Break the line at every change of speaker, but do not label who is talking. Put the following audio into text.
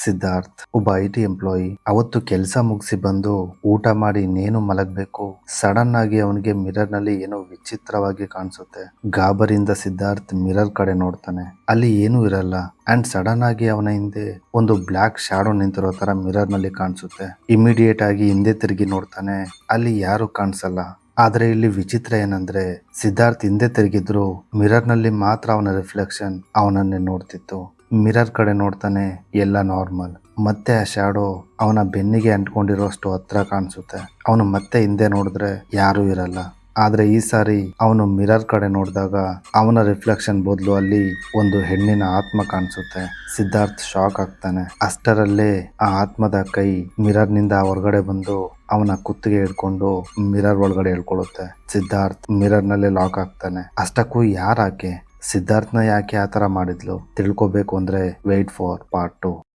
ಸಿದ್ಧಾರ್ಥ್ ಒಬ್ಬ IT employee. ಅವತ್ತು ಕೆಲಸ ಮುಗಿಸಿ ಬಂದು ಊಟ ಮಾಡಿ ಇನ್ನೇನು ಮಲಗಬೇಕು. ಸಡನ್ ಆಗಿ ಅವನಿಗೆ ಮಿರರ್ ನಲ್ಲಿ ಏನೋ ವಿಚಿತ್ರವಾಗಿ ಕಾಣಿಸುತ್ತೆ. ಗಾಬರಿಯಿಂದ ಸಿದ್ಧಾರ್ಥ್ ಮಿರರ್ ಕಡೆ ನೋಡ್ತಾನೆ. ಅಲ್ಲಿ ಏನೂ ಇರಲ್ಲ. ಅಂಡ್ ಸಡನ್ ಆಗಿ ಅವನ ಹಿಂದೆ ಒಂದು ಬ್ಲಾಕ್ ಶಾಡೋ ನಿಂತಿರೋ ತರ ಮಿರರ್ ನಲ್ಲಿ ಕಾಣಿಸುತ್ತೆ. ಇಮಿಡಿಯೇಟ್ ಆಗಿ ಹಿಂದೆ ತಿರುಗಿ ನೋಡ್ತಾನೆ. ಅಲ್ಲಿ ಯಾರು ಕಾಣಿಸಲ್ಲ. ಆದ್ರೆ ಇಲ್ಲಿ ವಿಚಿತ್ರ ಏನಂದ್ರೆ ಸಿದ್ಧಾರ್ಥ್ ಹಿಂದೆ ತಿರುಗಿದ್ರು ಮಿರರ್ ನಲ್ಲಿ ಮಾತ್ರ ಅವನ ರಿಫ್ಲೆಕ್ಷನ್ ಅವನನ್ನೇ ನೋಡ್ತಿತ್ತು. ಮಿರರ್ ಕಡೆ ನೋಡ್ತಾನೆ, ಎಲ್ಲ ನಾರ್ಮಲ್. ಮತ್ತೆ ಆ ಶಾಡೋ ಅವನ ಬೆನ್ನಿಗೆ ಅಂಟ್ಕೊಂಡಿರೋಷ್ಟು ಹತ್ರ ಕಾಣಿಸುತ್ತೆ. ಅವನು ಮತ್ತೆ ಹಿಂದೆ ನೋಡಿದ್ರೆ ಯಾರೂ ಇರಲ್ಲ. ಆದ್ರೆ ಈ ಸಾರಿ ಅವನು ಮಿರರ್ ಕಡೆ ನೋಡಿದಾಗ ಅವನ ರಿಫ್ಲೆಕ್ಷನ್ ಬದಲು ಅಲ್ಲಿ ಒಂದು ಹೆಣ್ಣಿನ ಆತ್ಮ ಕಾಣಿಸುತ್ತೆ. ಸಿದ್ಧಾರ್ಥ್ ಶಾಕ್ ಆಗ್ತಾನೆ. ಅಷ್ಟರಲ್ಲೇ ಆ ಆತ್ಮದ ಕೈ ಮಿರರ್ ನಿಂದ ಹೊರಗಡೆ ಬಂದು ಅವನ ಕುತ್ತಿಗೆ ಹಿಡ್ಕೊಂಡು ಮಿರರ್ ಒಳಗಡೆ ಹೇಳ್ಕೊಳ್ಳುತ್ತೆ. ಸಿದ್ಧಾರ್ಥ್ ಮಿರರ್ ನಲ್ಲಿ ಲಾಕ್ ಆಗ್ತಾನೆ. ಅಷ್ಟಕ್ಕೂ ಯಾರಾಕೆ ಸಿದ್ಧಾರ್ಥ್ನ ಯಾಕೆ ಆತರ ಮಾಡಿದ್ಲು ತಿಳ್ಕೊಬೇಕು ಅಂದ್ರೆ ವೇಟ್ ಫಾರ್ ಪಾರ್ಟ್ 2.